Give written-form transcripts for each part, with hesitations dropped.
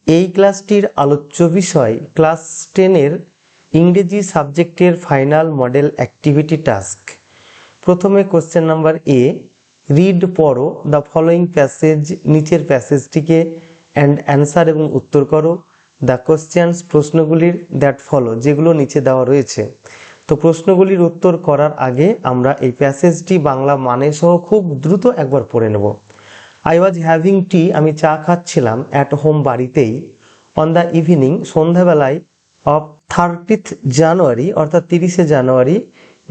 এই ক্লাসটির আলোচ্য বিষয় ক্লাস 10-এর ইংরেজি সাবজেক্টের ফাইনাল মডেল অ্যাক্টিভিটি টাস্ক। প্রথমে কোশ্চেন নাম্বার এ, রিড পড়ো দ্য ফলোয়িং প্যাসেজ, নিচের প্যাসেজটিকে অ্যান্ড অ্যান্সার এবং উত্তর করো দ্য কোশ্চেন্স, প্রশ্নগুলির দ্যাট ফলো, যেগুলো নিচে দেওয়া রয়েছে। তো প্রশ্নগুলির উত্তর করার আগে আমরা এই প্যাসেজটি বাংলা মানে সহ খুব দ্রুত একবার পড়ে নেব। আই ওয়াজ হ্যাভিং টি, আমি চা খাচ্ছিলাম, অ্যাট হোম, বাড়িতেই, অন দ্য ইভিনিং, সন্ধ্যাবেলায়, অফ 30th জানুয়ারি অর্থাৎ 30শে জানুয়ারি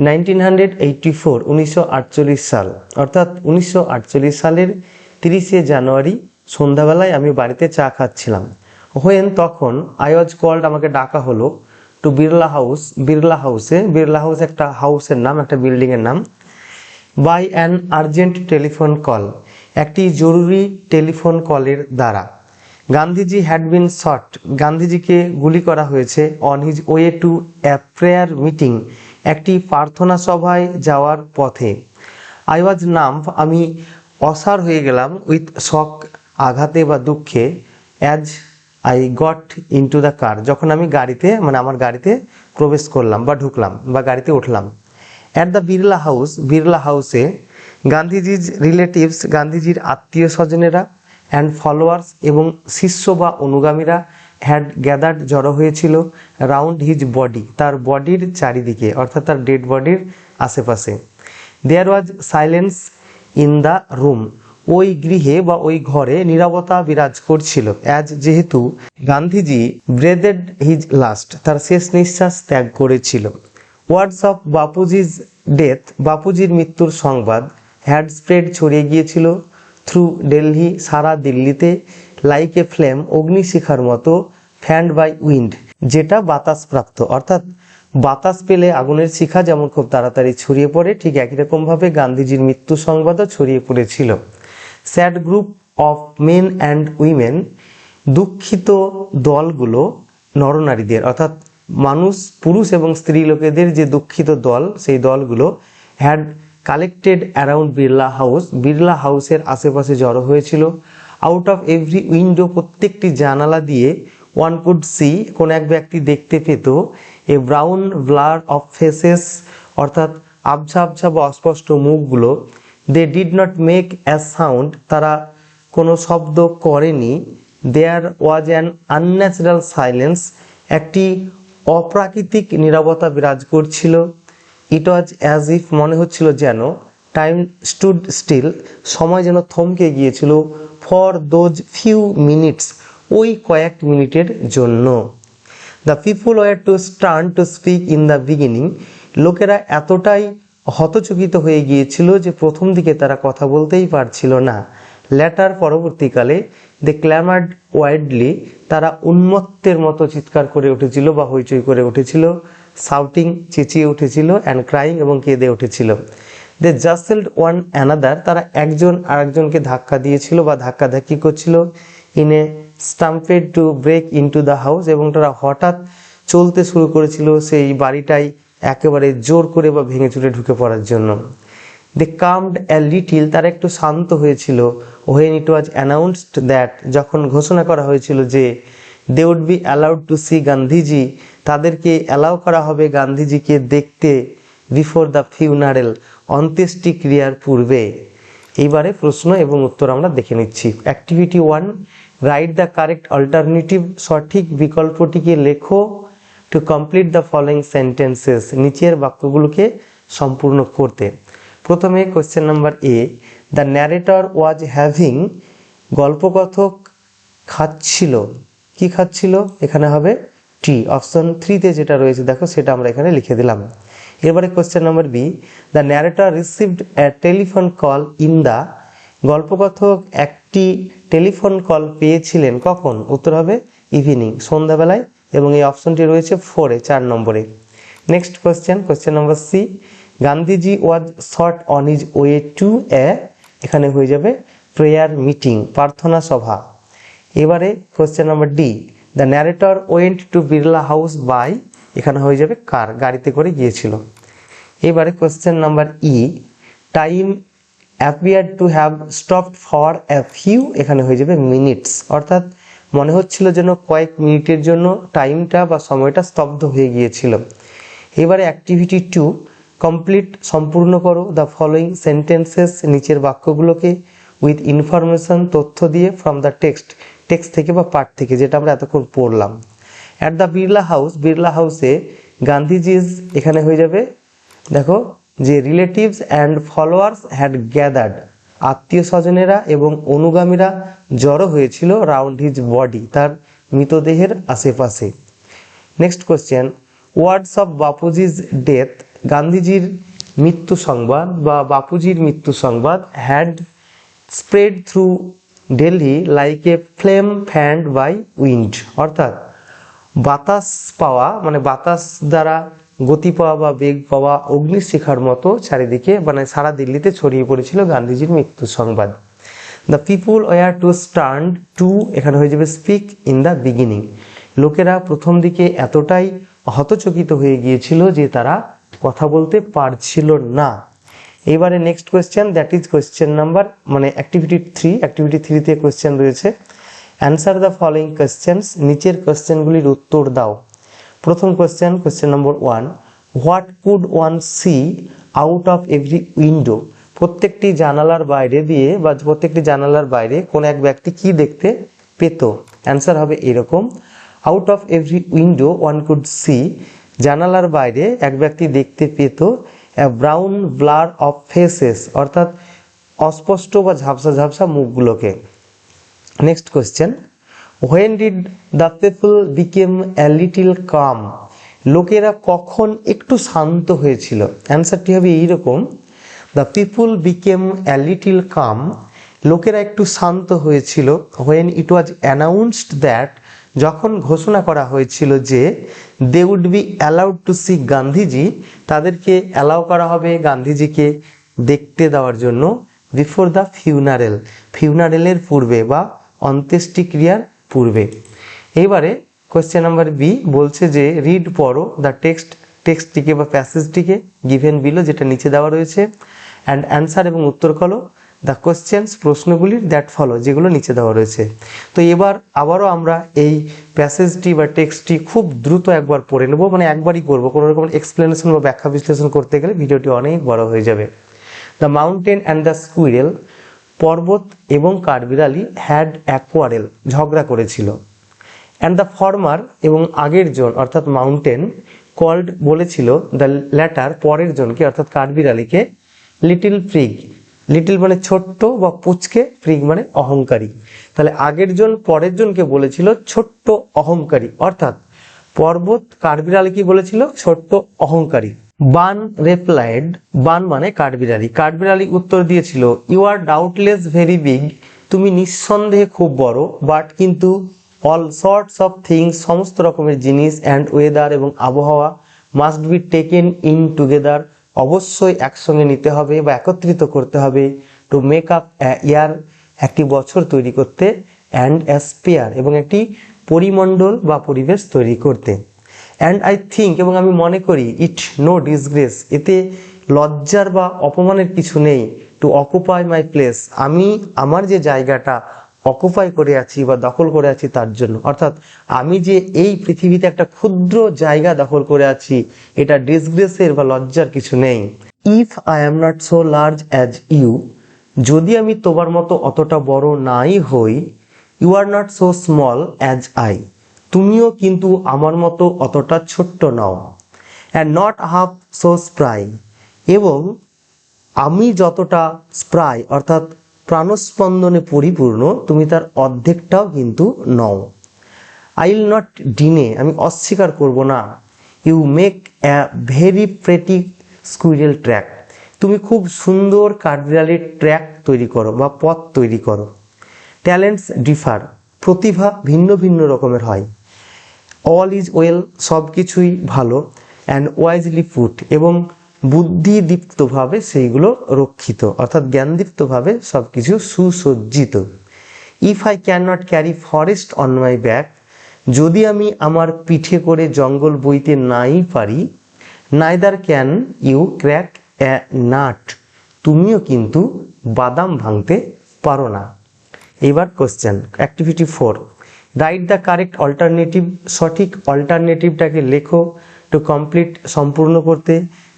1984 1948 সাল, অর্থাৎ 1948 সালের 30শে জানুয়ারি সন্ধ্যাবেলায় আমি বাড়িতে চা খাচ্ছিলাম। হোয়েন, তখন, আই ওয়াজ কল্ড, আমাকে ডাকা হলো, টু বিড়লা হাউস, বিড়লা হাউসে, বিড়লা হাউস একটা হাউসের নাম, একটা বিল্ডিং এর নাম, by an urgent telephone call, একটি জরুরি টেলিফোন কলের দ্বারা। গান্ধীজি হ্যাড বিন শট, গান্ধীজিকে গুলি করা হয়েছে, on his way to a prayer meeting, একটি প্রার্থনা সভায় যাওয়ার পথে। আই ওয়াজ নাম্ব, আমি অসাড় হয়ে গেলাম, উইথ শক, আঘাতে বা দুঃখে, as I got into the car, যখন আমি গাড়িতে মানে আমার গাড়িতে প্রবেশ করলাম বা ঢুকলাম বা গাড়িতে উঠলাম। At the Birla house, Birla হাউসে, গান্ধীজির রিলেটিভস, গান্ধীজির আত্মীয় স্বজনেরা, অ্যান্ড ফলোয়ার্স, এবং শিষ্য বা অনুগামীরা, হ্যাড গ্যাদার্ড, জড়ো হয়েছিল, রাউন্ড হিজ বডি, তার বডির চারিদিকে অর্থাৎ তার ডেড বডির আশেপাশে। দেয়ার ওয়াজ সাইলেন্স ইন দ্য রুম, ওই গৃহে বা ওই ঘরে নীরবতা বিরাজ করছিল, অ্যাজ, যেহেতু, গান্ধীজি ব্রেথেড হিজ লাস্ট, তার শেষ নিঃশ্বাস ত্যাগ করেছিল। ওয়ার্ডস অফ বাপুজিজ ডেথ, বাপুজির মৃত্যুর সংবাদ, হ্যাড স্প্রেড, ছড়িয়ে গিয়েছিল, থ্রু দিল্লি, সারা দিল্লিতে, লাইক এ ফ্লেম, অগ্নিশিখার মতো, ফ্যান্ড বাই উইন্ড, যেটা বাতাস প্রাপ্ত, অর্থাৎ বাতাস পেলে আগুনের শিখা যেমন খুব তাড়াতাড়ি ছড়িয়ে পড়ে, ঠিক একই রকম ভাবে গান্ধীজির মৃত্যু সংবাদও ছড়িয়ে পড়েছিল। Sad group of men and women, দুঃখিত দলগুলো নরনারীদের, অর্থাৎ মানুষ, পুরুষ এবং স্ত্রী লোকেদের যে দুঃখিত দল, সেই দলগুলো, had collected around Birla house, Birla হাউসের আশেপাশে জড়ো হয়েছিল। আউট অফ এভরি উইন্ডো, প্রত্যেকটি জানালা দিয়ে, ওয়ান কুড সি, কোন এক ব্যক্তি দেখতে পেত, a brown blur of faces, অর্থাৎ আবছা আবছা বা অস্পষ্ট মুখগুলো। They did not make a sound, তারা কোনো শব্দ করেনি। There was an unnatural silence, একটি অপ্রাকৃতিক নীরবতা বিরাজ করছিল। ইট ওয়াজ অ্যাজ ইফ, মনে হচ্ছিল যেন, টাইম স্টুড স্টিল, সময় যেন থমকে গিয়েছিল, ফর দোজ ফিউ মিনিটস, ওই কয়েক মিনিটের জন্য। The people were too stunned to speak in the beginning, লোকেরা এতটাই হতচকিত হয়ে গিয়েছিল যে প্রথম দিকে তারা কথা বলতেই পারছিল না। ল্যাটার, পরবর্তীকালে, দে ক্ল্যামার্ড ওয়াইডলি, তারা উন্মত্তের মতো চিৎকার করে উঠেছিল বা হইচই করে উঠেছিল, শাউটিং, চেঁচিয়ে উঠেছিল, অ্যান্ড ক্রাইং, এবং কেঁদে উঠেছিল। দে জাসেলড ওয়ান অ্যানাদার, তারা একজন আরেকজনকে ধাক্কা দিয়েছিল বা ধাক্কাধাক্কি করছিল। In a stampede to break into the house, এবং তারা হঠাৎ চলতে শুরু করেছিল সেই বাড়িটাই একেবারে জোর করে বা ভেঙে চুরে ঢুকে পড়ার জন্য। দে কামড এ লিটিল, তারা একটু শান্ত হয়েছিল। When it was announced that, যখন ঘোষণা করা হয়েছিল যে, they would be allowed to see Gandhiji, তাদেরকে অ্যালাউ করা হবে গান্ধীজিকে দেখতে, বিফোর দ্য ফিউনারেল, অন্ত্যেষ্টিক্রিয়ার পূর্বে। এইবারে প্রশ্ন এবং উত্তর আমরা দেখে নিচ্ছি। Activity 1, write the correct alternative, সঠিক বিকল্পটিকে লেখো। To complete the following sentences, নিচের বাক্যগুলোকে সম্পূর্ণ করতে। প্রথমে question number A, the narrator was having, গল্পকথক খাচ্ছিল, কি খাচ্ছিল, এখানে হবে টি। অপশন 3-তে যেটা রয়েছে দেখো সেটা আমরা এখানে লিখে দিলাম। এবারে question number B, the narrator received a telephone call in the, গল্পকথক একটি টেলিফোন কল পেয়েছিলেন কখন, উত্তর হবে ইভিনিং, সন্ধ্যাবেলায়, এবং এই অপশনটি রয়েছে 4-এ, 4 নম্বরে। Next question, question number C, Gandhiji was shot on his way to a, এখানে হয়ে যাবে প্রেয়ার মিটিং, প্রার্থনা সভা। এবারে question number D, the narrator went to Birla house by, এখানে হয়ে যাবে কার, গাড়িতে করে গিয়েছিল। এবারে question number E, time appear to have stopped for a few, এখানে হয়ে যাবে মিনিটস, অর্থাৎ মনে হচ্ছিল যেন কয়েক মিনিটের জন্য টাইমটা বা সময়টা স্তব্ধ হয়ে গিয়েছিল। এবারে অ্যাক্টিভিটি 2, কমপ্লিট সম্পূর্ণ করো দ্য ফলোয়িং সেন্টেন্সেস, নিচের বাক্যগুলোকে উইথ ইনফরমেশন, তথ্য দিয়ে, ফ্রম দ্য টেক্সট থেকে বা পাঠ থেকে, যেটা আমরা এতক্ষণ পড়লাম। At the Birla house, Birla হাউসে গান্ধীজিজ, এখানে হয়ে যাবে দেখো যে relatives and followers had gathered, আত্মীয় স্বজনেরা এবং অনুগামীরা জড়ো হয়েছিল রাউন্ড হিজ বডি, তার মৃতদেহের আশেপাশে। Next question, words of Bapuji's death, গান্ধীজির মৃত্যু সংবাদ বা বাপুজির মৃত্যু সংবাদ had spread through Delhi like a flame fanned by wind, অর্থাৎ বাতাস পাওয়া মানে বাতাস দ্বারা গতি পাওয়া বা বেগ পাওয়া অগ্নিশিখার মতো চারিদিকে মানে সারা দিল্লিতে ছড়িয়ে পড়েছিল গান্ধীজির মৃত্যু সংবাদ। The people were too stunned to, এখানে হয়ে যাবে স্পিক ইন দ্য বিগিনিং, লোকেরা প্রথম দিকে এতটাই হতচকিত হয়ে গিয়েছিল যে তারা কথা বলতে পারছিল না। এবারে next question, that is question number মানে অ্যাক্টিভিটি 3, অ্যাক্টিভিটি 3 তে কোয়েশ্চেন রয়েছে। অ্যান্সার দ্য ফলোয়িং কোয়েশ্চেন্স, নিচের কোয়েশ্চেনগুলির উত্তর দাও। প্রথম question, question number 1, what could one see out of every window, প্রত্যেকটি জানালার বাইরে দিয়ে বা প্রত্যেকটি জানালার বাইরে কোন এক ব্যক্তি কি দেখতে পেত। অ্যান্সার হবে এরকম, out of every window one could see, জানালার বাইরে এক ব্যক্তি দেখতে পেত a brown blur of faces, অর্থাৎ অস্পষ্ট বা ঝাপসা ঝাপসা মুখগুলোকে। Next question, when did the people became a little calm, লোকেরা কখন একটু শান্ত হয়েছিল। অ্যান্সারটি হবে এইরকম, the people became a little calm, লোকেরা একটু শান্ত হয়েছিল when it was announced that, যখন ঘোষণা করা হয়েছিল যে they would be allowed to see Gandhiji, তাদেরকে অ্যালাউ করা হবে গান্ধীজিকে দেখতে দেওয়ার জন্য, বিফোর দ্য ফিউনারেল, ফিউনারেলের পূর্বে বা অন্ত্যেষ্টিক্রিয়ার পূর্বে। এইবারে কোয়েশ্চেন নাম্বার বি বলছে যে রিড পড়ো দ্য টেক্সটটিকে বা প্যাসেজটিকে গিভেন বিলো, যেটা নিচে দেওয়া রয়েছে, অ্যান্ড অ্যান্সার এবং উত্তর করো দ্য কোয়েশ্চেন্স, প্রশ্নগুলির দ্যাট ফলো, যেগুলো নিচে দেওয়া রয়েছে। তো এবার আবারও আমরা এই প্যাসেজটি বা টেক্সটটি খুব দ্রুত একবার পড়ে নেব, মানে একবারই করবো, কোনো রকম এক্সপ্লেনেশন বা ব্যাখ্যা বিশ্লেষণ করতে গেলে ভিডিওটি অনেক বড় হয়ে যাবে। The mountain and the squirrel, পর্বত এবং কাঠবিড়ালি হ্যাড অ্যাকোয়ারেল, ঝগড়া করেছিল। অ্যান্ড দ্য ফর্মার, এবং আগের জন অর্থাৎ মাউন্টেন, কল্ড বলেছিল দ্য ল্যাটার, পরের জনকে অর্থাৎ কাঠবিড়ালিকে, লিটিল প্রিগ, লিটিল মানে ছোট্ট বা পুচকে, প্রিগ মানে অহংকারী। তাহলে আগের জন পরের জনকে বলেছিল ছোট্ট অহংকারী, অর্থাৎ পর্বত কাঠবিড়ালিকে বলেছিল ছোট্ট অহংকারী। বান রেপ্লাইড, বান মানে কাঠবিড়ালি, কাঠবিড়ালি উত্তর দিয়েছিল you are doubtless very big, তুমি নিঃসন্দেহে খুব বড়, বাট কিন্তু অল সর্টস অফ থিংস, সমস্ত রকমের জিনিস, অ্যান্ড ওয়েদার এবং আবহাওয়া, must be taken in together, অবশ্যই একসঙ্গে নিতে হবে বা একত্রিত করতে হবে, টু মেক আপ ইয়ার, একটি বছর তৈরি করতে, অ্যান্ড অ্যাস্পিয়ার, এবং একটি পরিমণ্ডল বা পরিবেশ তৈরি করতে। অ্যান্ড আই থিঙ্ক, এবং আমি মনে করি, ইট নো ডিসগ্রেস, এতে লজ্জার বা অপমানের কিছু নেই, টু অকুপাই মাই প্লেস, আমি আমার যে জায়গাটা অকুপাই করে আছি বা দখল করে আছি তার জন্য, অর্থাৎ আমি যে এই পৃথিবীতে একটা ক্ষুদ্র জায়গা দখল করে আছি, এটা ডিসগ্রেসের বা লজ্জার কিছু নেই। If I am not so large as you, যদি আমি তোমার মতো অতটা বড় নাই হই, you are not so small as I, তুমিও কিন্তু আমার মতো অতটা ছোট্ট নও। And not half so spry, এবং আমি যতটা স্প্রাই অর্থাৎ প্রাণস্পন্দনে পরিপূর্ণ, তুমি তার অর্ধেকটাও কিন্তু নও। আই উইল নট ডিনে, আমি অস্বীকার করব না, you make a very pretty squirrel track, তুমি খুব সুন্দর কাঠবিড়ালির ট্র্যাক তৈরি করো বা পথ তৈরি করো। ট্যালেন্টস ডিফার, প্রতিভা ভিন্ন ভিন্ন রকমের হয়। অল ইজ ওয়েল, সব কিছুই ভালো। অ্যান্ড ওয়াইজলি পুট, এবং বুদ্ধিদীপ্তভাবে সেইগুলো রক্ষিত, অর্থাৎ জ্ঞানদীপ্তভাবে সব কিছু সুসজ্জিত। If I can not carry forest on my back, যদি আমি আমার পিঠে করে জঙ্গল বইতে নাই পারি, neither can you crack a nut, তুমিও কিন্তু বাদাম ভাঙতে পারো না। এবার question activity 4, write the correct alternative, সঠিক অল্টারনেটিভটাকে লেখো টু কমপ্লিট, সম্পূর্ণ করতে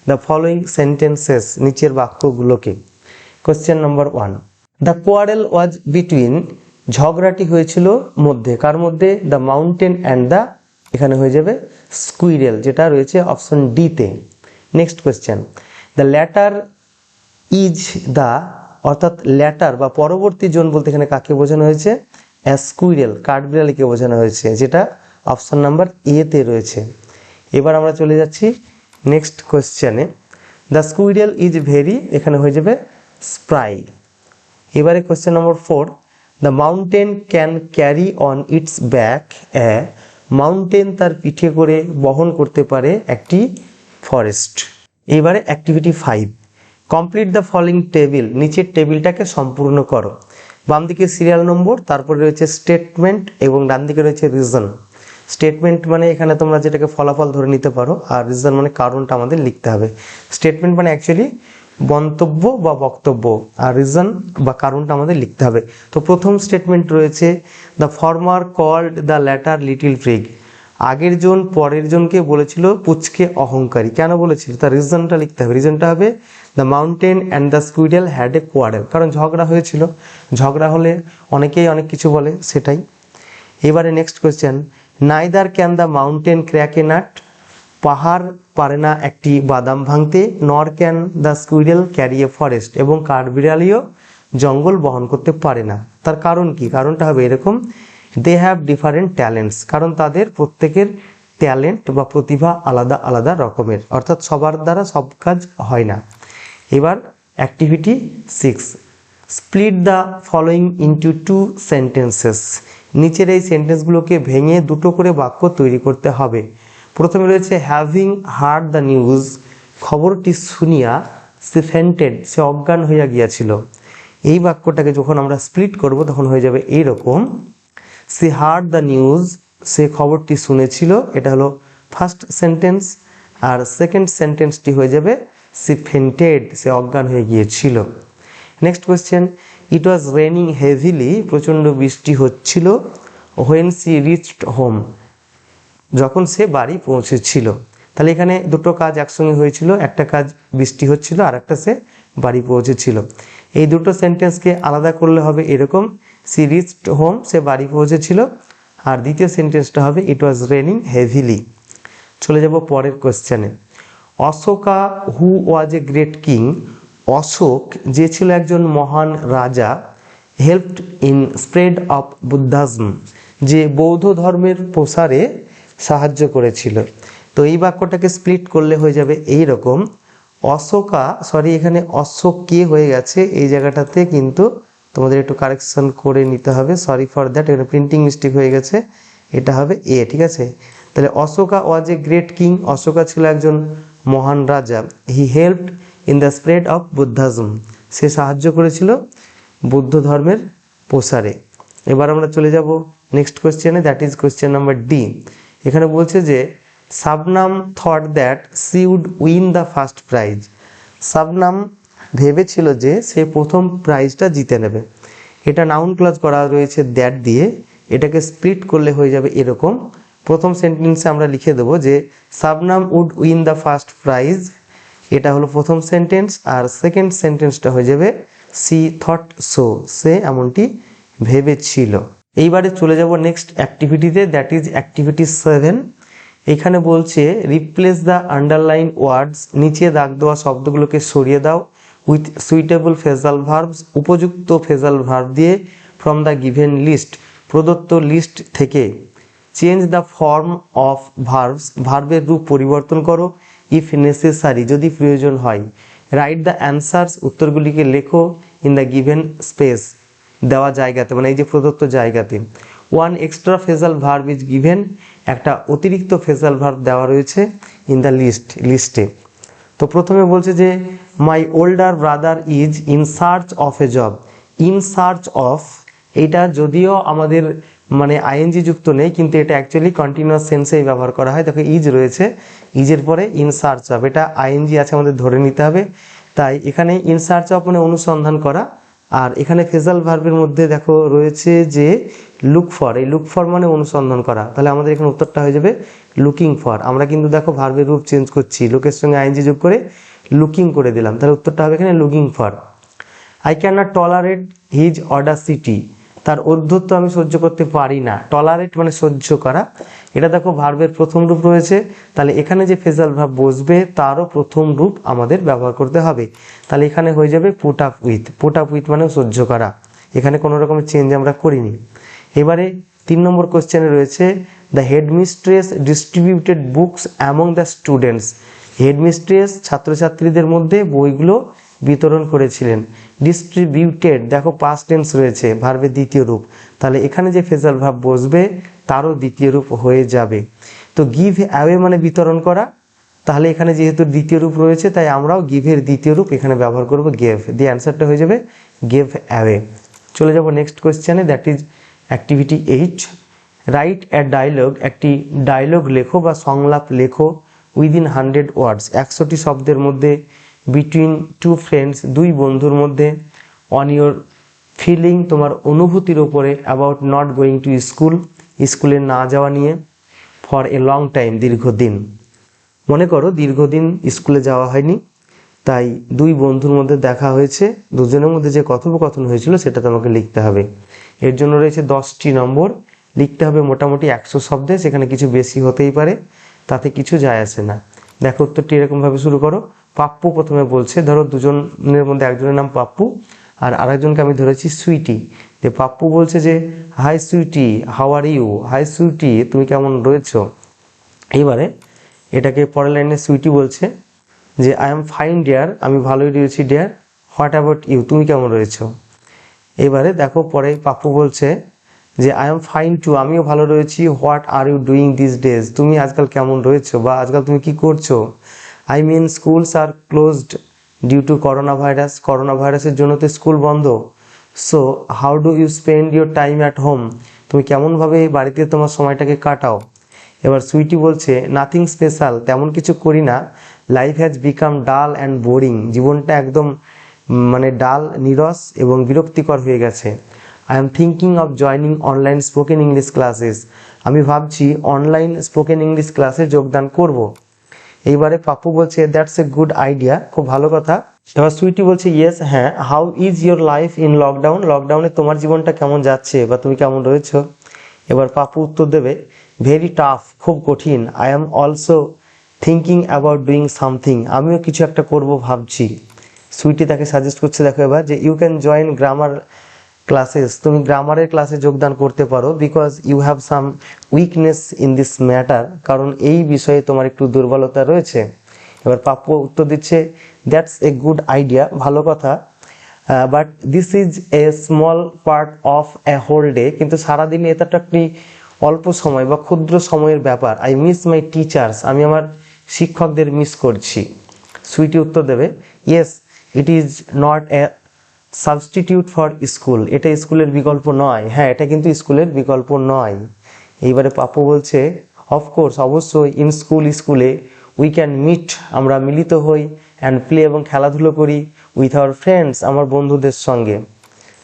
দ্য ফলোয়িং সেন্টেন্সেস, নিচের বাক্যগুলোকে। Question number 1, the quarrel was between, ঝগড়াটি হয়েছিল মধ্যে, কার মধ্যে? দ্য মাউন্টেন অ্যান্ড দ্য, এখানে হয়ে যাবে স্কুইরেল, যেটা রয়েছে অপশন ডি তে। Next question, the latter is the, অর্থাৎ ল্যাটার বা পরবর্তী জন বলতে এখানে কাকে বোঝানো হয়েছে? স্কুইরেল, কাঠবিড়ালিকে বোঝানো হয়েছে, যেটা অপশন নাম্বার এ তে রয়েছে। এবার আমরা চলে যাচ্ছি নেক্সট কোয়েশ্চেনে। দ্য স্কুইরেল ইজ ভেরি, এখানে হয়ে যাবে স্প্রাই। এবারে question number 4, the mountain can carry on its back a, mountain তার পিঠে করে বহন করতে পারে একটি ফরেস্ট। এবারে activity 5, complete the following table, নিচের টেবিলটাকে সম্পূর্ণ করো। বাম দিকে সিরিয়াল নম্বর, তারপরে রয়েছে স্টেটমেন্ট এবং ডান দিকে রয়েছে রিজন। স্টেটমেন্ট মানে এখানে তোমরা যেটাকে ফলাফল ধরে নিতে পারো, আর রিজন মানে কারণটা আমাদের লিখতে হবে। স্টেটমেন্ট মানে অ্যাকচুয়ালি মন্তব্য বা বক্তব্য, আর রিজন বা কারণটা আমাদের লিখতে হবে। তো প্রথম স্টেটমেন্ট রয়েছে, the former called the latter little prig, আগের জন পরের জনকে বলেছিল পুচকে অহংকারী। কেন বলেছিল? তার রিজনটা লিখতে হবে। রিজনটা হবে the mountain and the squirrel had a quarrel, কারণ ঝগড়া হয়েছিল। ঝগড়া হলে অনেকেই অনেক কিছু বলে, সেটাই। এবারে next question, neither can the mountain crack a nut, পাহাড় পারে না একটি বাদাম ভাঙতে, নর can the squirrel carry a forest, এবং কাঠবিড়ালিও জঙ্গল বহন করতে পারে না। তার কারণ কি? কারণটা হবে এরকম, দে হ্যাভ ডিফারেন্ট ট্যালেন্টস, কারণ তাদের প্রত্যেকের ট্যালেন্ট বা প্রতিভা আলাদা আলাদা রকমের, অর্থাৎ সবার দ্বারা সব কাজ হয় না। এবার activity 6, split the following into 2 sentences, নিচের এই সেন্টেন্সগুলোকে ভেঙে দুটো করে বাক্য তৈরি করতে হবে। প্রথমে রয়েছে হ্যাভিং হার্ড দ্য নিউজ, খবরটি শুনিয়া সে ফেন্টেড, সে অজ্ঞান হইয়া গিয়াছিল। এই বাক্যটাকে যখন আমরা স্প্লিট করব তখন হয়ে যাবে এইরকম, সে হার্ড দ্য নিউজ, সে খবরটি শুনেছিল, এটা হলো ফার্স্ট সেন্টেন্স। আর সেকেন্ড সেন্টেন্সটি হয়ে যাবে সে ফেন্টেড, সে অজ্ঞান হয়ে গিয়েছিল। নেক্সট কোয়েশ্চেন, ইট ওয়াজ রেনিং হেভিলি, প্রচণ্ড বৃষ্টি হচ্ছিল, হোয়েন সি রিচড হোম, যখন সে বাড়ি পৌঁছেছিল। তাহলে এখানে দুটো কাজ একসঙ্গে হয়েছিল, একটা কাজ বৃষ্টি হচ্ছিল আর একটা সে বাড়ি পৌঁছেছিল। এই দুটো সেন্টেন্সকে আলাদা করলে হবে এরকম, সি রিচড হোম, সে বাড়ি পৌঁছেছিল, আর দ্বিতীয় সেন্টেন্সটা হবে ইট ওয়াজ রেনিং হেভিলি। চলে যাব পরের কোয়েশ্চেনে। অশোকা হু ওয়াজ এ গ্রেট কিং, অশোক যে ছিল একজন মহান রাজা, হেল্পড ইন স্প্রেড অফ বুদ্ধাজম, যে বৌদ্ধ ধর্মের প্রসারে সাহায্য করেছিল। তো এই বাক্যটাকে স্প্লিট করলে হয়ে যাবে এই রকম, অশোকা, সরি এখানে অশোক কে হয়ে গেছে, এই জায়গাটাতে কিন্তু তোমাদের একটু কারেকশন করে নিতে হবে, সরি ফর দ্যাট, এখানে প্রিন্টিং মিস্টেক হয়ে গেছে, এটা হবে এ, ঠিক আছে। তাহলে Ashoka was a great king, Ashoka ছিল একজন মহান রাজা, he helped in the spread of Buddhism, সে সাহায্য করেছিল বৌদ্ধ ধর্মের প্রসারে। এবার আমরা চলে যাব নেক্সট কোয়েশ্চেনে, that is question number D. এখানে বলছে যে Shabnam thought that she would win the first prize, Shabnam ভেবেছিল যে সে প্রথম প্রাইজটা জিতে নেবে। এটা নাউন ক্লজ করা রয়েছে দ্যাট দিয়ে, এটাকে স্প্লিট করলে হয়ে যাবে এরকম। প্রথম সেন্টেন্সে আমরা লিখে দেবো যে Shabnam would win the first prize, এটা হলো প্রথম সেন্টেন্স, আর সেকেন্ড সেন্টেন্সটা হয়ে যাবে সি থট সো, সে এমনটি ভেবেছিল। এইবারে চলে যাব নেক্সট অ্যাক্টিভিটিতে, দ্যাট ইজ অ্যাক্টিভিটি 7। এখানে বলছে রিপ্লেস দ্য আন্ডারলাইন ওয়ার্ডস, নিচে দাগ দেওয়া শব্দগুলোকে সরিয়ে দাও উইথ সুইটেবল ফ্রেজাল ভার্বস, উপযুক্ত ফ্রেজাল ভার্ব দিয়ে, ফ্রম দ্য গিভেন লিস্ট, প্রদত্ত লিস্ট থেকে। Change the form of verbs, ভার্বের রূপ পরিবর্তন করো, ইফ নেসেসারি, যদি প্রয়োজন হয়। রাইট দ্য অ্যান্সার্স, উত্তরগুলিকে লেখো, ইন দ্য গিভেন স্পেস, দেওয়া জায়গাতে, মানে এই যে প্রদত্ত জায়গাতে। One extra phrasal verb is given, একটা অতিরিক্ত ফ্রেজাল ভার্ব দেওয়া রয়েছে ইন দ্য লিস্টে। তো প্রথমে বলছে যে my older brother is in search of a job, in search of, এটা যদিও আমাদের মানে আইএনজি যুক্ত নেই, কিন্তু এটা অ্যাকচুয়ালি কন্টিনিউয়াস সেন্সেই ব্যবহার করা হয়। দেখো ইজ রয়েছে, ইজের পরে ইন সার্চ অফ, এটা আইএনজি আছে, আমাদের ধরে নিতে হবে। তাই এখানে ইন সার্চ অফ মানে অনুসন্ধান করা, আর এখানে ফ্রেজাল ভার্বের মধ্যে দেখো রয়েছে যে লুক ফর, এই লুক ফর মানে অনুসন্ধান করা, তাহলে আমাদের এখানে উত্তরটা হয়ে যাবে লুকিং ফর। আমরা কিন্তু দেখো ভার্বের রূপ চেঞ্জ করছি, লুকের সঙ্গে আইএনজি যোগ করে লুকিং করে দিলাম, তাহলে উত্তরটা হবে এখানে looking for. I can not tolerate his Audacity, তার ঔদ্ধত্য আমি সহ্য করতে পারি না। টলারেট মানে সহ্য করা, এটা দেখো ভার্বের প্রথম রূপ রয়েছে, তাহলে এখানে যে ফ্রেজাল ভার্ব বসবে তারও প্রথম রূপ আমাদের ব্যবহার করতে হবে, তাহলে এখানে হয়ে যাবে put up with. Put up with মানে সহ্য করা, এখানে কোনো রকমের চেঞ্জ আমরা করিনি। এবারে 3 নম্বর কোশ্চেনে রয়েছে the headmistress distributed books among the students. Headmistress ছাত্রছাত্রীদের মধ্যে বইগুলো বিতরণ করেছিলেন। ডিস্ট্রিবিউটেড দেখো পাস্ট টেন্স রয়েছে, ভার্বের দ্বিতীয় রূপ, তাহলে এখানে যে ফ্রেজাল ভার্ব বসবে তারও দ্বিতীয় রূপ হয়ে যাবে। তো গিভ অ্যাওয়ে মানে বিতরণ করা, তাহলে এখানে যেহেতু দ্বিতীয় রূপ রয়েছে তাই আমরাও গিভের দ্বিতীয় রূপ এখানে ব্যবহার করব গেভ, দিয়ে অ্যান্সারটা হয়ে যাবে গেভ অ্যাওয়ে। চলে যাব নেক্সট কোয়েশ্চেনে, that is activity 8। Write a dialogue, একটি ডায়লগ লেখো বা সংলাপ লেখো উইদিন 100 ওয়ার্ডস, 100টি শব্দের মধ্যে, বিটুইন টু ফ্রেন্ডস, দুই বন্ধুর মধ্যে, অন ইউর ফিলিং, তোমার অনুভূতির ওপরে, about not going to school, স্কুলে না যাওয়া নিয়ে, ফর এ লং টাইম, দীর্ঘদিন। মনে করো দীর্ঘদিন স্কুলে যাওয়া হয়নি, তাই দুই বন্ধুর মধ্যে দেখা হয়েছে, দুজনের মধ্যে যে কথোপকথন হয়েছিল সেটা তোমাকে লিখতে হবে। এর জন্য রয়েছে 10টি নম্বর, লিখতে হবে মোটামুটি 100 শব্দে, সেখানে কিছু বেশি হতেই পারে, তাতে কিছু যায় আসে না। দেখো উত্তরটি এরকমভাবে শুরু করো। পাপ্পু প্রথমে বলছে, ধরো দুজনের মধ্যে একজনের নাম পাপ্পু আর আরেকজনকে আমি ধরেছি সুইটি, যে পাপ্পু বলছে যে hi sweetie, how are you, hi sweetie তুমি কেমন রয়েছো। এইবারে এটাকে পরের লাইনে সুইটি বলছে যে আই এম ফাইন ডিয়ার, আমি ভালোই রয়েছি ডিয়ার, হোয়াট অ্যাবাউট ইউ, তুমি কেমন রয়েছো। এবারে দেখো পরে পাপ্পু বলছে যে আই এম ফাইন টু, আমিও ভালো রয়েছি, what are you doing this days, তুমি আজকাল কেমন রয়েছো বা আজকাল তুমি কি করছো। I mean schools are closed due to corona virus, corona ভাইরাসের জন্য তো স্কুল বন্ধ। So how do you spend your time at home, তুমি কেমনভাবে বাড়িতে তোমার সময়টাকে কাটাও। এবার সুইটি বলছে নাথিং স্পেশাল, তেমন কিছু করি না, লাইফ হ্যাজ বিকাম ডাল অ্যান্ড বোরিং, জীবনটা একদম মানে ডাল, নিরস এবং বিরক্তিকর হয়ে গেছে। I am thinking of joining online spoken English classes, আমি ভাবছি অনলাইন স্পোকেন ইংলিশ ক্লাসে যোগদান করব। এইবারে পাপ্পু বলছে দ্যাটস এ গুড আইডিয়া, খুব ভালো কথা। এবার সুইটি বলছে ইয়েস, হ্যাঁ। How is your life in lockdown, লকডাউনে তোমার জীবনটা কেমন যাচ্ছে বা তুমি কেমন রয়েছো। এবার পাপ্পু উত্তর দেবে ভেরি টাফ, খুব কঠিন। I am also thinking about doing something, আমিও কিছু একটা করব ভাবছি। সুইটি তাকে সাজেস্ট করছে, দেখো এবার, যে you can join grammar classes, তুমি গ্রামারের ক্লাসে যোগদান করতে পারো, because you have some weakness in this matter, কারণ এই বিষয়ে তোমার একটু দুর্বলতা রয়েছে। এবার পাপ্পু উত্তর দিচ্ছে দ্যাটস এ গুড আইডিয়া, ভালো কথা, but this is a small part of a whole day, কিন্তু সারাদিনে এটা একটি অল্প সময় বা ক্ষুদ্র সময়ের ব্যাপার। আই মিস মাই টিচার্স, আমি আমার শিক্ষকদের মিস করছি। সুইটি উত্তর দেবে yes it is not a substitute for school, এটা স্কুলের বিকল্প নয়, হ্যাঁ এটা কিন্তু স্কুলের বিকল্প নয়। এইবারে পাপ্পু বলছে অফকোর্স, অবশ্যই, ইন স্কুল, স্কুলে, উই ক্যান মিট, আমরা মিলিত হই, অ্যান্ড প্লে এবং খেলাধুলো করি, উইথ আওয়ার ফ্রেন্ডস, আমার বন্ধুদের সঙ্গে।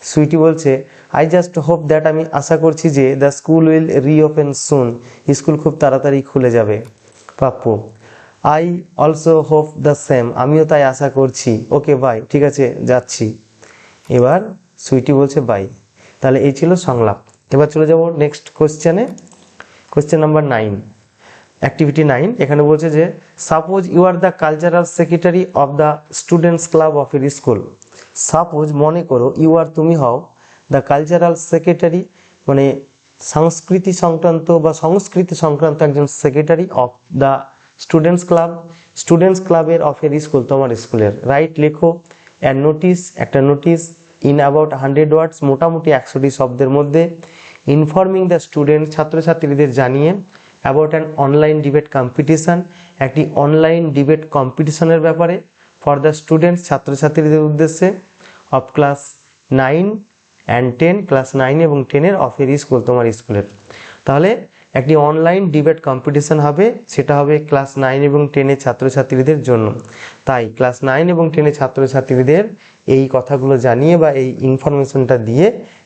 সুইটি বলছে আই জাস্ট হোপ দ্যাট, আমি আশা করছি যে the school will reopen soon, school খুব তাড়াতাড়ি খুলে যাবে। Pappu I also hope the same, আমিও তাই আশা করছি। ওকে বাই, ঠিক আছে যাচ্ছি। এবার সুইটি বলছে বাই। তাহলে এই ছিল সংলাপ। এবার চলে যাব নেক্সট কোশ্চেনে, কোশ্চেন নাম্বার 9, অ্যাক্টিভিটি 9। এখানে বলছে যে suppose you are the cultural secretary of the students club of your school. Suppose মনে করো, ইউ আর তুমি হও, দ্য কালচারাল সেক্রেটারি মানে সংস্কৃতি সংক্রান্ত বা সংস্কৃতি সংক্রান্ত একজন secretary of the students club, students ক্লাবের অফ এর স্কুল, তোমার স্কুলের। রাইট লেখো অ্যান্ড নোটিস, একটা নোটিস, ইন অ্যাবাউট 100 ওয়ার্ডস, মোটামুটি 100টি শব্দের মধ্যে, ইনফর্মিং দ্য স্টুডেন্ট, ছাত্রছাত্রীদের জানিয়ে, about an online debate competition, একটি অনলাইন ডিবেট কম্পিটিশনের ব্যাপারে, ফর দ্য স্টুডেন্টস, ছাত্রছাত্রীদের উদ্দেশ্যে, অফ ক্লাস 9 অ্যান্ড 10, ক্লাস 9 এবং 10-এর অফ এর স্কুল, তোমার স্কুলের। তাহলে একটি অনলাইন ডিবেট কম্পিটিশন হবে, সেটা হবে ক্লাস 9 এবং 10-এর ছাত্রছাত্রীদের জন্য। তাই ক্লাস 9 এবং 10-এর ছাত্রছাত্রীদের এই কথাগুলো জানিয়ে বা এই ইনফরমেশনটা দিয়ে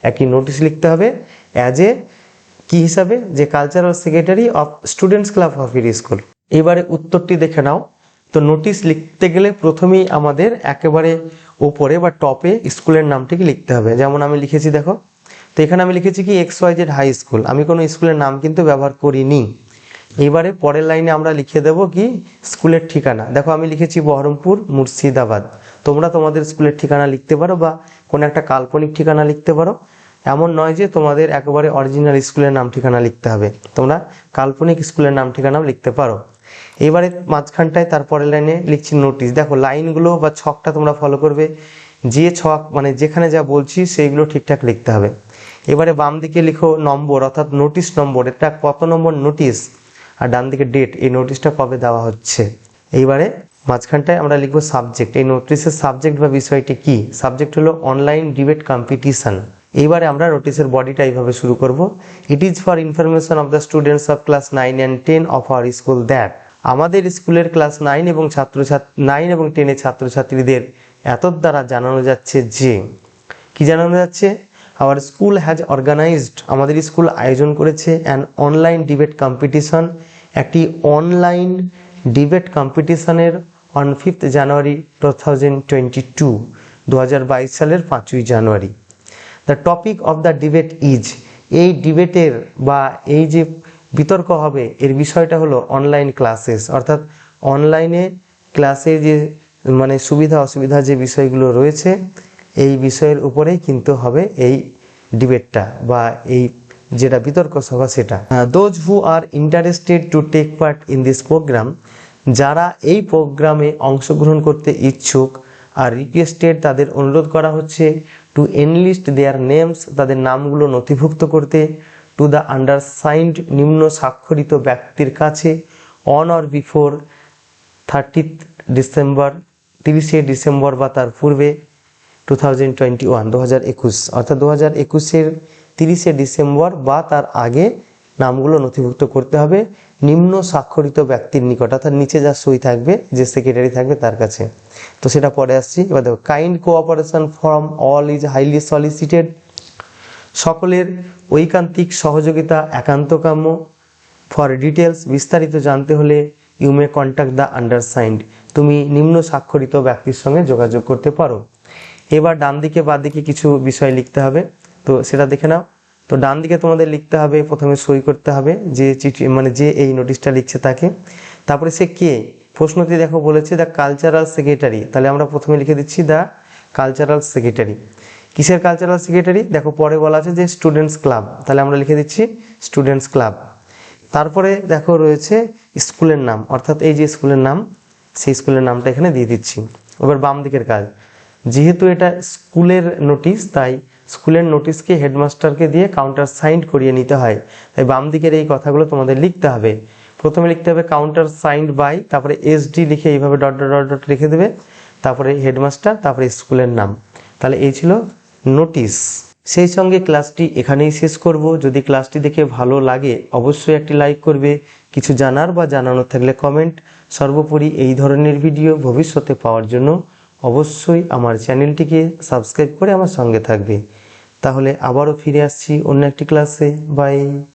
একটি নোটিশ লিখতে হবে, অ্যাজ এ কি হিসাবে, যে cultural secretary of students club of your school. এবারে উত্তরটি দেখে নাও। তো নোটিশ লিখতে গেলে প্রথমেই আমাদের একেবারে ওপরে বা টপে স্কুলের নামটিকে লিখতে হবে। যেমন আমি লিখেছি দেখো, তো এখানে আমি লিখেছি কি XYZ হাই স্কুল, আমি কোনো স্কুলের নাম কিন্তু ব্যবহার করিনি। এইবারে পরের লাইনে আমরা লিখে দেব কি স্কুলের ঠিকানা। দেখো আমি লিখেছি বহরমপুর মুর্শিদাবাদ, তোমরা তোমাদের স্কুলের ঠিকানা লিখতে পারো বা কোনো একটা কাল্পনিক ঠিকানা লিখতে পারো। এমন নয় যে তোমাদের একেবারে অরিজিনাল স্কুলের নাম ঠিকানা লিখতে হবে, তোমরা কাল্পনিক স্কুলের নাম ঠিকানাও লিখতে পারো। এবারে মাঝখানটায় তারপরের লাইনে লিখছি নোটিশ। দেখো লাইনগুলো বা ছকটা তোমরা ফলো করবে, যে ছক মানে যেখানে যা বলছি সেইগুলো ঠিকঠাক লিখতে হবে। এবারে বাম দিকে লিখো নম্বর, অর্থাৎ নোটিশ নম্বর, এটা কত নম্বর নোটিশ, আর ডান দিকে ডেট, এই নোটিশটা কবে দেওয়া হচ্ছে। এইবারে মাঝখানটায় আমরা লিখবো সাবজেক্ট, এই নোটিশের সাবজেক্ট বা বিষয়টি কি, সাবজেক্ট হলো অনলাইন ডিবেট কম্পিটিশন। এইবারে আমরা নোটিশের বডিটা এইভাবে শুরু করব, it is for information of the students of class 9 and 10 of our school that, আমাদের স্কুলের ক্লাস 9 এবং 10 এর ছাত্রছাত্রীদের এত দ্বারা জানানো যাচ্ছে যে, কি জানানো যাচ্ছে, আওয়ার স্কুল হ্যাজ অর্গানাইজড, আমাদের স্কুল আয়োজন করেছে অ্যান অনলাইন ডিবেট কম্পিটিশন, একটি অনলাইন ডিবেট কম্পিটিশনের অন 5th জানুয়ারি 2022, 2022 সালের 5ই জানুয়ারি। The topic of the debate is, এই ডিবেটের বা এই যে বিতর্ক হবে এর বিষয়টা হলো অনলাইন ক্লাসেস, অর্থাৎ অনলাইনে ক্লাসে যে মানে সুবিধা অসুবিধা যে বিষয়গুলো রয়েছে এই বিষয়ের উপরেই কিন্তু হবে এই ডিবেটটা বা এই যেটা বিতর্ক সভা সেটা। Those who are interested to take part in this programme, যারা এই প্রোগ্রামে অংশগ্রহণ করতে ইচ্ছুক, আর রিকোয়েস্টেড, তাদের অনুরোধ করা হচ্ছে, টু এনলিস্ট দেয়ার নেমস, তাদের নামগুলো নথিভুক্ত করতে, টু দ্য আন্ডারসাইন্ড, নিম্ন স্বাক্ষরিত ব্যক্তির কাছে, on or before 30th December, 30শে ডিসেম্বর বা তার পূর্বে, 2021 অর্থাৎ 2021-এর 30শে ডিসেম্বর বা তার আগে নামগুলো নথিভুক্ত করতে হবে নিম্ন স্বাক্ষরিত ব্যক্তির নিকট, অর্থাৎ নিচে যা সই থাকবে, যে সেক্রেটারি থাকবে তার কাছে। তো সেটা পরে আসছি। এবার দেখো, kind cooperation from all is highly সলিসিটেড, সকলের ঐকান্তিক সহযোগিতা একান্ত কাম্য। ফর ডিটেলস, বিস্তারিত জানতে হলে you may contact the undersigned, তুমি নিম্ন স্বাক্ষরিত ব্যক্তির সঙ্গে যোগাযোগ করতে পারো। এবার ডান দিকে বাঁ দিকে কিছু বিষয় লিখতে হবে, তো সেটা দেখে নাও। তো ডান দিকে তোমাদের লিখতে হবে, প্রথমে সই করতে হবে যে চিঠি মানে যে এই নোটিশটা লিখছে তাকে, তারপরে সে কে, প্রশ্নটি দেখো বলেছে দ্য কালচারাল সেক্রেটারি, তাহলে আমরা প্রথমে লিখে দিচ্ছি দ্য কালচারাল সেক্রেটারি। কিসের কালচারাল সেক্রেটারি, দেখো পরে বলা আছে যে স্টুডেন্টস ক্লাব, তাহলে আমরা লিখে দিচ্ছি স্টুডেন্টস ক্লাব। তারপরে দেখো রয়েছে স্কুলের নাম, অর্থাৎ এই যে স্কুলের নাম, সেই স্কুলের নামটা এখানে দিয়ে দিচ্ছি। এবার বাম দিকের কাজ, যেহেতু এটা স্কুলের নোটিশ তাই স্কুলের নোটিশকে হেডমাস্টারকে দিয়ে কাউন্টার সাইন্ড করিয়ে নিতে হয়, তাই বাম দিকের এই কথাগুলো তোমাদের লিখতে হবে। প্রথমে লিখতে হবে কাউন্টার সাইন্ড বাই, তারপরে SD লিখে এইভাবে ডট ডট ডট ডট লিখে দেবে, তারপরে হেডমাস্টার, তারপরে স্কুলের নাম। তাহলে এই ছিল নোটিশ। সেই সঙ্গে ক্লাসটি এখানেই শেষ করব। যদি ক্লাসটি দেখে ভালো লাগে অবশ্যই একটি লাইক করবে, কিছু জানার বা জানানোর থাকলে কমেন্ট। সর্বোপরি এই ধরনের ভিডিও ভবিষ্যতে পাওয়ার জন্য অবশ্যই আমার চ্যানেলটিকে সাবস্ক্রাইব করে আমার সঙ্গে থাকবে। তাহলে আবারও ফিরে আসছি অন্য একটি ক্লাসে। বাই।